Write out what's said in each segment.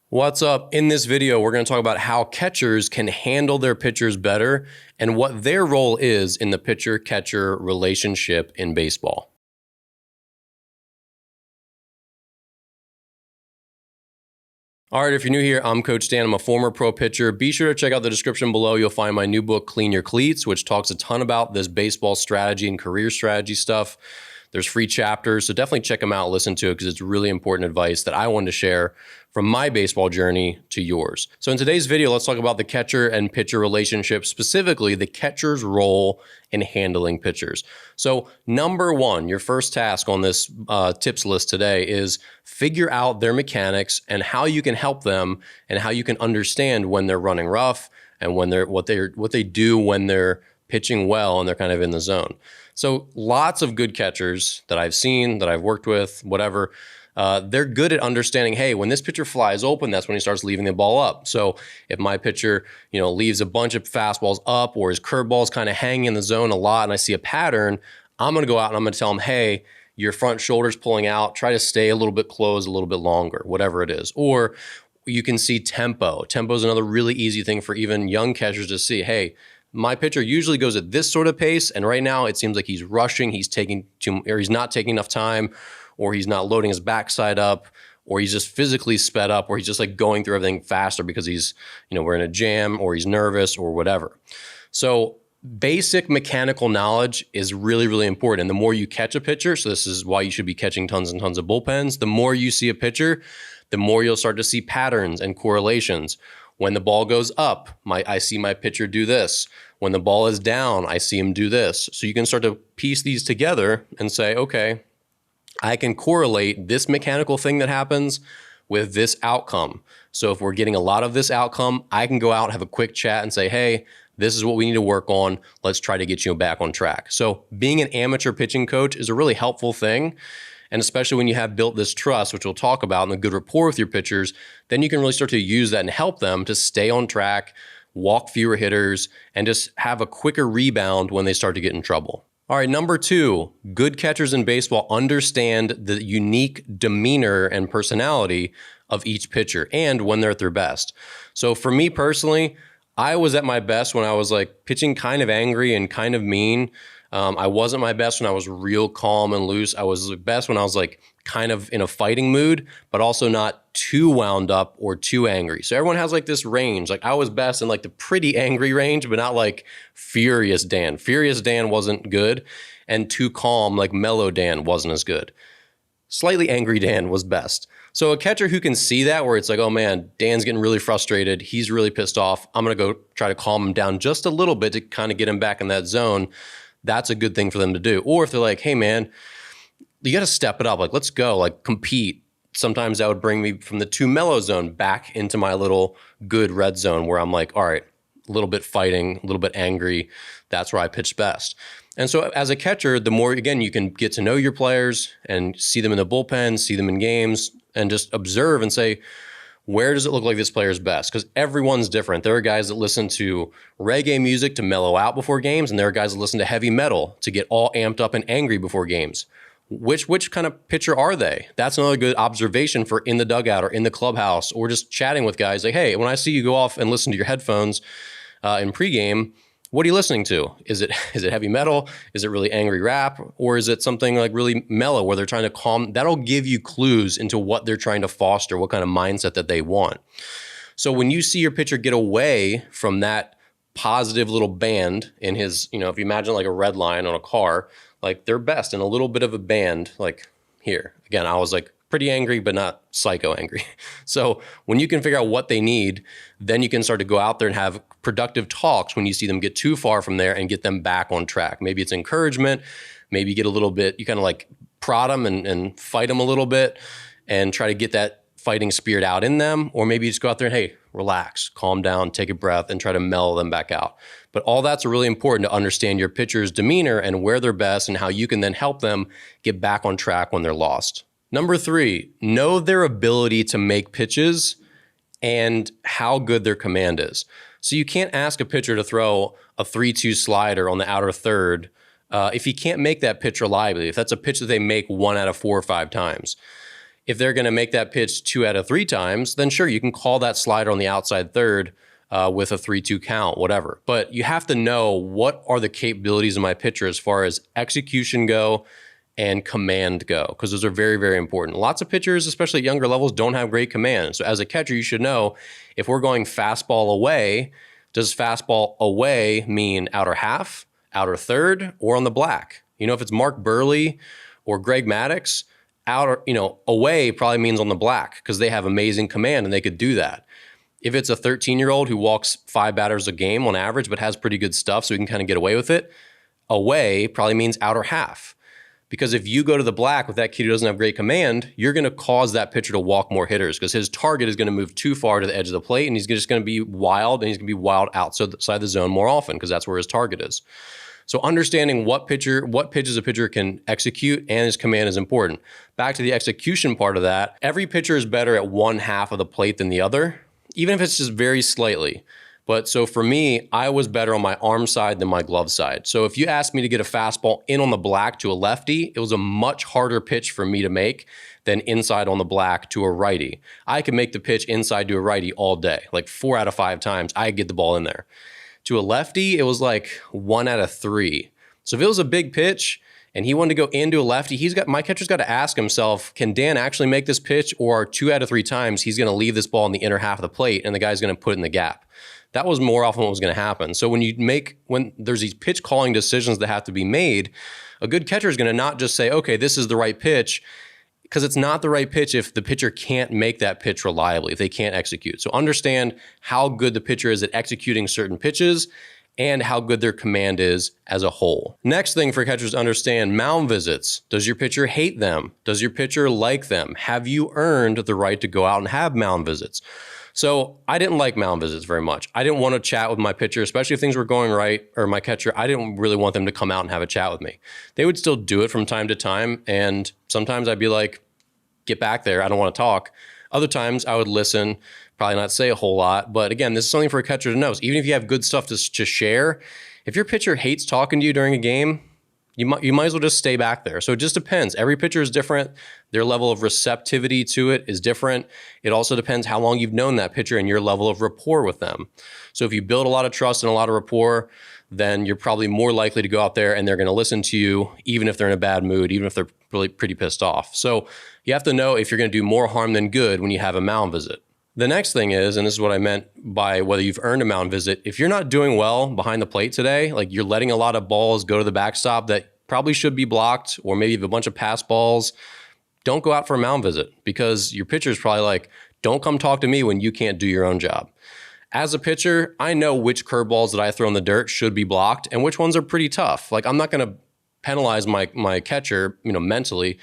What's up? In this video, we're going to talk about how catchers can handle their pitchers better and what their role is in the pitcher-catcher relationship in baseball. All right, if you're new here, I'm Coach Dan. I'm a former pro pitcher. Be sure to check out the description below. You'll find my new book, Clean Your Cleats, which talks a ton about this baseball strategy and career strategy stuff. There's free chapters, so definitely check them out, listen to it, because it's really important advice that I wanted to share from my baseball journey to yours. So in today's video, let's talk about the catcher and pitcher relationship, specifically the catcher's role in handling pitchers. So number one, your first task on this tips list today is figure out their mechanics and how you can help them and how you can understand when they're running rough and when what they do when they're pitching well and they're kind of in the zone. So lots of good catchers that I've seen, that I've worked with, whatever, they're good at understanding, hey, when this pitcher flies open, that's when he starts leaving the ball up. So if my pitcher, leaves a bunch of fastballs up or his curveball's kind of hanging in the zone a lot and I see a pattern, I'm going to go out and I'm going to tell him, hey, your front shoulder's pulling out, try to stay a little bit closed, a little bit longer, whatever it is. Or you can see tempo. Tempo is another really easy thing for even young catchers to see. Hey, my pitcher usually goes at this sort of pace, and right now it seems like he's rushing, he's not taking enough time, or he's not loading his backside up, or he's just physically sped up, or he's just like going through everything faster because he's, we're in a jam, or he's nervous, or whatever. So basic mechanical knowledge is really, really important. And the more you catch a pitcher, so this is why you should be catching tons and tons of bullpens, the more you see a pitcher, the more you'll start to see patterns and correlations. When the ball goes up, I see my pitcher do this. When the ball is down, I see him do this. So you can start to piece these together and say, okay, I can correlate this mechanical thing that happens with this outcome. So if we're getting a lot of this outcome, I can go out and have a quick chat and say, hey, this is what we need to work on. Let's try to get you back on track. So being an amateur pitching coach is a really helpful thing. And especially when you have built this trust, which we'll talk about, and a good rapport with your pitchers, then you can really start to use that and help them to stay on track, walk fewer hitters, and just have a quicker rebound when they start to get in trouble. All right, number two, good catchers in baseball understand the unique demeanor and personality of each pitcher and when they're at their best. So for me personally, I was at my best when I was like pitching kind of angry and kind of mean. I wasn't my best when I was real calm and loose. I was best when I was like kind of in a fighting mood, but also not too wound up or too angry. So everyone has like this range. Like I was best in like the pretty angry range, but not like furious Dan. Furious Dan wasn't good, and too calm, like mellow Dan wasn't as good. Slightly angry Dan was best. So a catcher who can see that, where it's like, oh man, Dan's getting really frustrated, he's really pissed off, I'm going to go try to calm him down just a little bit to kind of get him back in that zone. That's a good thing for them to do. Or if they're like, hey man, you got to step it up. Like, let's go, like compete. Sometimes that would bring me from the too mellow zone back into my little good red zone where I'm like, all right, a little bit fighting, a little bit angry. That's where I pitch best. And so as a catcher, the more, again, you can get to know your players and see them in the bullpen, see them in games, and just observe and say, where does it look like this player's best? Because everyone's different. There are guys that listen to reggae music to mellow out before games, and there are guys that listen to heavy metal to get all amped up and angry before games. Which kind of pitcher are they? That's another good observation for in the dugout or in the clubhouse or just chatting with guys. Like, hey, when I see you go off and listen to your headphones in pregame, what are you listening to? Is it heavy metal? Is it really angry rap? Or is it something like really mellow where they're trying to calm? That'll give you clues into what they're trying to foster, what kind of mindset that they want. So when you see your pitcher get away from that positive little band in his, if you imagine like a red line on a car, like they're best in a little bit of a band, like here. Again, I was like pretty angry, but not psycho angry. So when you can figure out what they need, then you can start to go out there and have productive talks when you see them get too far from there and get them back on track. Maybe it's encouragement. Maybe you get a little bit, you kind of like prod them and fight them a little bit and try to get that fighting spirit out in them. Or maybe you just go out there and, hey, relax, calm down, take a breath, and try to mellow them back out. But all that's really important to understand your pitcher's demeanor and where they're best and how you can then help them get back on track when they're lost. Number three, know their ability to make pitches and how good their command is. So you can't ask a pitcher to throw a 3-2 slider on the outer third if he can't make that pitch reliably, if that's a pitch that they make 1 out of 4 or 5 times. If they're going to make that pitch 2 out of 3 times, then sure, you can call that slider on the outside third with a 3-2 count, whatever. But you have to know what are the capabilities of my pitcher as far as execution go and command go, because those are very, very important. Lots of pitchers, especially at younger levels, don't have great command. So as a catcher, you should know if we're going fastball away, does fastball away mean outer half, outer third, or on the black? If it's Mark Burley or Greg Maddux, away probably means on the black because they have amazing command and they could do that. If it's a 13-year-old who walks 5 batters a game on average but has pretty good stuff so he can kind of get away with it, away probably means outer half. Because if you go to the black with that kid who doesn't have great command, you're going to cause that pitcher to walk more hitters because his target is going to move too far to the edge of the plate and he's just going to be wild, and he's going to be wild outside the zone more often because that's where his target is. So understanding what pitches a pitcher can execute and his command is important. Back to the execution part of that, every pitcher is better at one half of the plate than the other, even if it's just very slightly. But so for me, I was better on my arm side than my glove side. So if you asked me to get a fastball in on the black to a lefty, it was a much harder pitch for me to make than inside on the black to a righty. I could make the pitch inside to a righty all day, like 4 out of 5 times I could get the ball in there. To a lefty, it was like 1 out of 3. So if it was a big pitch and he wanted to go into a lefty, my catcher's got to ask himself, can Dan actually make this pitch, or 2 out of 3 times he's going to leave this ball in the inner half of the plate and the guy's going to put it in the gap. That was more often what was going to happen. So when there's these pitch calling decisions that have to be made, a good catcher is going to not just say, okay, this is the right pitch, because it's not the right pitch if the pitcher can't make that pitch reliably, if they can't execute. So understand how good the pitcher is at executing certain pitches and how good their command is as a whole. Next thing for catchers to understand, mound visits. Does your pitcher hate them? Does your pitcher like them? Have you earned the right to go out and have mound visits? So I didn't like mound visits very much. I didn't want to chat with my pitcher, especially if things were going right, or my catcher. I didn't really want them to come out and have a chat with me. They would still do it from time to time, and sometimes I'd be like, get back there, I don't want to talk. Other times I would listen, probably not say a whole lot, but again, this is something for a catcher to know. So even if you have good stuff to share, if your pitcher hates talking to you during a game, you might as well just stay back there. So it just depends. Every pitcher is different. Their level of receptivity to it is different. It also depends how long you've known that pitcher and your level of rapport with them. So if you build a lot of trust and a lot of rapport, then you're probably more likely to go out there and they're going to listen to you, even if they're in a bad mood, even if they're really pretty pissed off. So you have to know if you're going to do more harm than good when you have a mound visit. The next thing is, and this is what I meant by whether you've earned a mound visit, if you're not doing well behind the plate today, like you're letting a lot of balls go to the backstop that probably should be blocked, or maybe you have a bunch of pass balls, don't go out for a mound visit, because your pitcher is probably like, don't come talk to me when you can't do your own job. As a pitcher, I know which curveballs that I throw in the dirt should be blocked and which ones are pretty tough. Like I'm not going to penalize my catcher, mentally.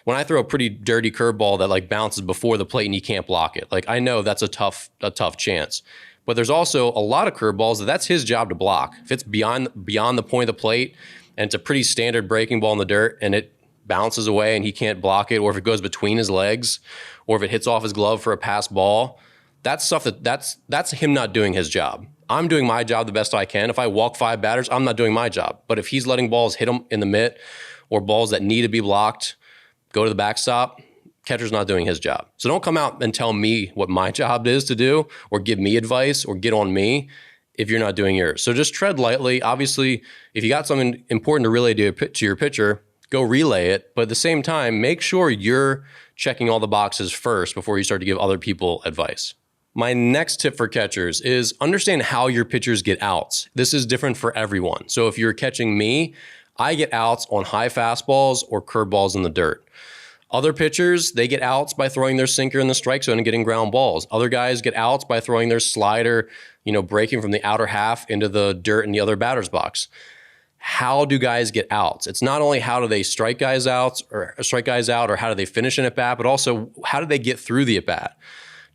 When I throw a pretty dirty curveball that like bounces before the plate and he can't block it, like I know that's a tough chance. But there's also a lot of curveballs that's his job to block. If it's beyond the point of the plate and it's a pretty standard breaking ball in the dirt and it bounces away and he can't block it, or if it goes between his legs, or if it hits off his glove for a pass ball, that's stuff that's him not doing his job. I'm doing my job the best I can. If I walk 5 batters, I'm not doing my job. But if he's letting balls hit him in the mitt or balls that need to be blocked go to the backstop, catcher's not doing his job. So don't come out and tell me what my job is to do, or give me advice, or get on me if you're not doing yours. So just tread lightly. Obviously, if you got something important to relay to your pitcher, go relay it. But at the same time, make sure you're checking all the boxes first before you start to give other people advice. My next tip for catchers is understand how your pitchers get outs. This is different for everyone. So if you're catching me, I get outs on high fastballs or curveballs in the dirt. Other pitchers, they get outs by throwing their sinker in the strike zone and getting ground balls. Other guys get outs by throwing their slider, breaking from the outer half into the dirt in the other batter's box. How do guys get outs? It's not only how do they strike guys out, or how do they finish an at-bat, but also how do they get through the at-bat?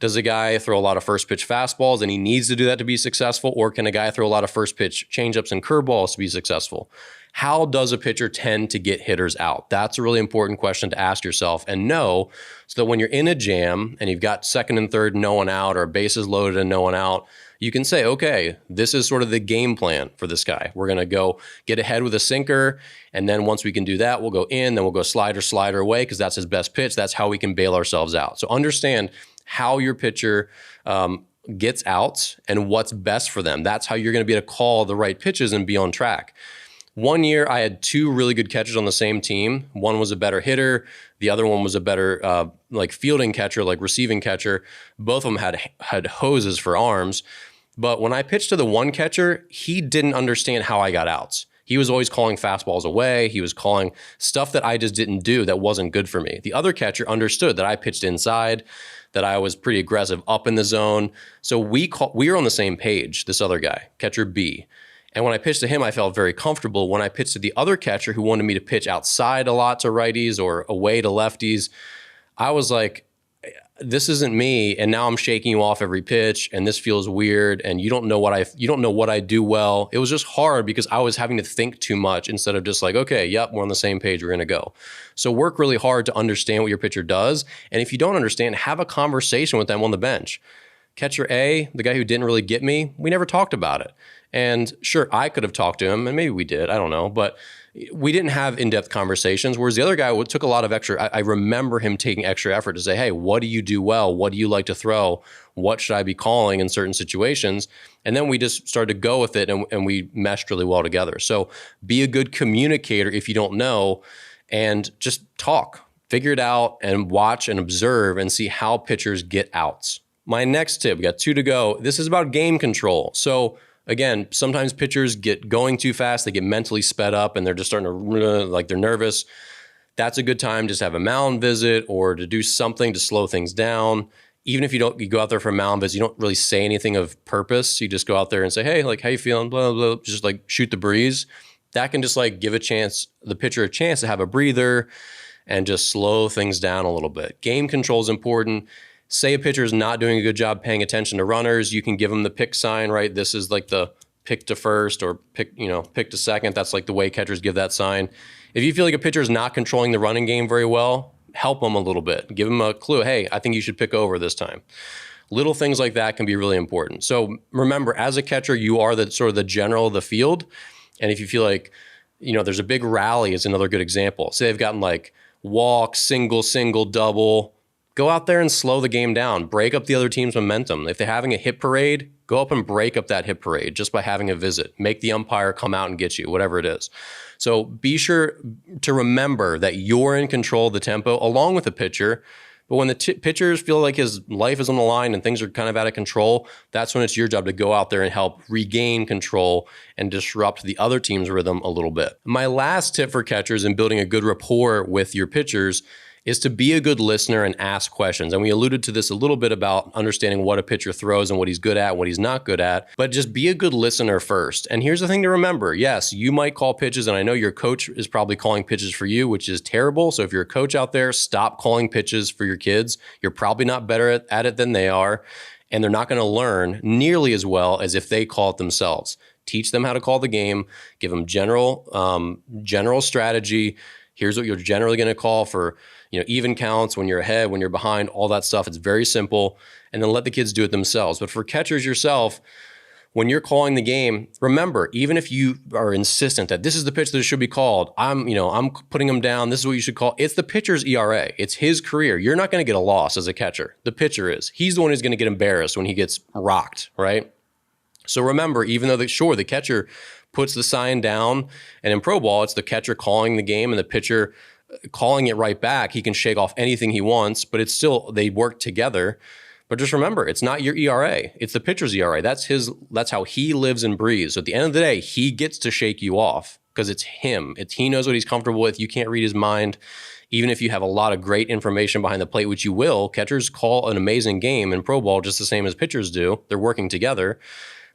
Does a guy throw a lot of first pitch fastballs and he needs to do that to be successful? Or can a guy throw a lot of first pitch changeups and curveballs to be successful? How does a pitcher tend to get hitters out? That's a really important question to ask yourself and know, so that when you're in a jam and you've got second and third, no one out, or bases loaded and no one out, you can say, okay, this is sort of the game plan for this guy. We're going to go get ahead with a sinker. And then once we can do that, we'll go in, then we'll go slider away because that's his best pitch. That's how we can bail ourselves out. So understand how your pitcher gets outs and what's best for them. That's how you're going to be able to call the right pitches and be on track. One year, I had two really good catchers on the same team. One was a better hitter. The other one was a better like fielding catcher, like receiving catcher. Both of them had hoses for arms. But when I pitched to the one catcher, he didn't understand how I got outs. He was always calling fastballs away. He was calling stuff that I just didn't do that wasn't good for me. The other catcher understood that I pitched inside, that I was pretty aggressive up in the zone. So we were on the same page, this other guy, catcher B. And when I pitched to him, I felt very comfortable. When I pitched to the other catcher who wanted me to pitch outside a lot to righties or away to lefties, I was like, this isn't me. And now I'm shaking you off every pitch and this feels weird. And you don't know what I do well. It was just hard because I was having to think too much instead of just like, okay, yep, we're on the same page. We're going to go. So work really hard to understand what your pitcher does. And if you don't understand, have a conversation with them on the bench. Catcher A, the guy who didn't really get me, we never talked about it. And sure, I could have talked to him, and maybe we did, I don't know, but we didn't have in-depth conversations, whereas the other guy took a lot of extra, I remember him taking extra effort to say, hey, what do you do well? What do you like to throw? What should I be calling in certain situations? And then we just started to go with it, and we meshed really well together. So be a good communicator if you don't know, and just talk, figure it out, and watch and observe and see how pitchers get outs. My next tip, we got 2 to go. This is about game control. So again, sometimes pitchers get going too fast. They get mentally sped up and they're just starting to, like they're nervous. That's a good time just to have a mound visit or to do something to slow things down. Even if you go out there for a mound visit, you don't really say anything of purpose. You just go out there and say, hey, like, how you feeling? Blah, blah, blah. Just like shoot the breeze. That can just like give the pitcher a chance to have a breather and just slow things down a little bit. Game control is important. Say a pitcher is not doing a good job paying attention to runners, you can give them the pick sign, right? This is like the pick to first or pick to second. That's like the way catchers give that sign. If you feel like a pitcher is not controlling the running game very well, help them a little bit. Give them a clue. Hey, I think you should pick over this time. Little things like that can be really important. So remember, as a catcher, you are the sort of the general of the field. And if you feel like, there's a big rally is another good example. Say they've gotten like walk, single, double. Go out there and slow the game down. Break up the other team's momentum. If they're having a hit parade, go up and break up that hit parade just by having a visit. Make the umpire come out and get you, whatever it is. So be sure to remember that you're in control of the tempo along with the pitcher. But when the pitchers feel like his life is on the line and things are kind of out of control, that's when it's your job to go out there and help regain control and disrupt the other team's rhythm a little bit. My last tip for catchers in building a good rapport with your pitchers is to be a good listener and ask questions. And we alluded to this a little bit about understanding what a pitcher throws and what he's good at, what he's not good at, but just be a good listener first. And here's the thing to remember. Yes, you might call pitches, and I know your coach is probably calling pitches for you, which is terrible. So if you're a coach out there, stop calling pitches for your kids. You're probably not better at it than they are, and they're not going to learn nearly as well as if they call it themselves. Teach them how to call the game, give them general strategy. Here's what you're generally going to call for, even counts, when you're ahead, when you're behind, all that stuff. It's very simple. And then let the kids do it themselves. But for catchers yourself, when you're calling the game, remember, even if you are insistent that this is the pitch that should be called, I'm putting them down, this is what you should call, it's the pitcher's ERA. It's his career. You're not going to get a loss as a catcher. The pitcher is. He's the one who's going to get embarrassed when he gets rocked, right? So remember, even though the catcher puts the sign down, and in pro ball, it's the catcher calling the game and the pitcher calling it right back. He can shake off anything he wants, but it's still, they work together. But just remember, it's not your ERA. It's the pitcher's ERA. That's how he lives and breathes. So at the end of the day, he gets to shake you off because it's him. He knows what he's comfortable with. You can't read his mind. Even if you have a lot of great information behind the plate, which you will, catchers call an amazing game in pro ball just the same as pitchers do. They're working together.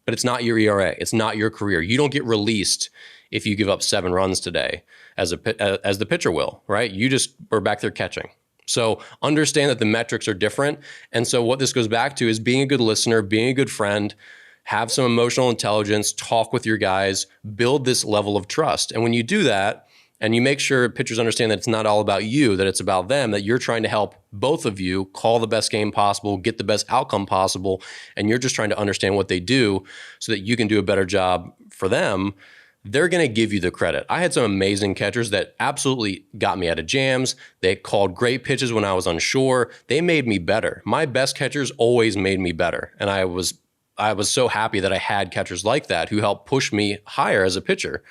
But it's not your ERA. It's not your career. You don't get released if you give up 7 runs today as the pitcher will, right? You just are back there catching. So understand that the metrics are different. And so what this goes back to is being a good listener, being a good friend, have some emotional intelligence, talk with your guys, build this level of trust. And when you do that, and you make sure pitchers understand that it's not all about you, that it's about them, that you're trying to help both of you call the best game possible, get the best outcome possible, and you're just trying to understand what they do so that you can do a better job for them, they're going to give you the credit. I had some amazing catchers that absolutely got me out of jams. They called great pitches when I was unsure. They made me better. My best catchers always made me better. And I was so happy that I had catchers like that who helped push me higher as a pitcher.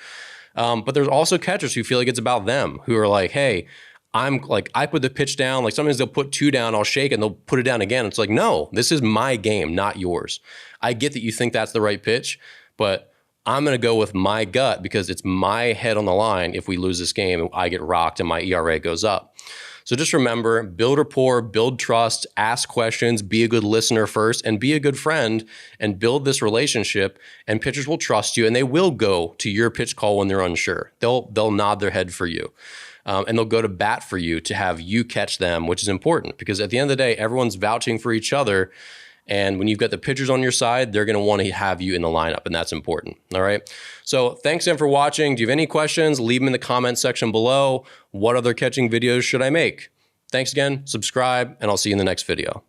But there's also catchers who feel like it's about them, who are like, hey, I put the pitch down. Like sometimes they'll put 2 down, I'll shake it and they'll put it down again. It's like, no, this is my game, not yours. I get that you think that's the right pitch, but I'm going to go with my gut because it's my head on the line. If we lose this game, I get rocked and my ERA goes up. So just remember, build rapport, build trust, ask questions, be a good listener first, and be a good friend and build this relationship. And pitchers will trust you and they will go to your pitch call when they're unsure. They'll nod their head for you. And they'll go to bat for you to have you catch them, which is important because at the end of the day, everyone's vouching for each other. And when you've got the pitchers on your side, they're going to want to have you in the lineup, and that's important. All right. So thanks again for watching. Do you have any questions? Leave them in the comment section below. What other catching videos should I make? Thanks again. Subscribe, and I'll see you in the next video.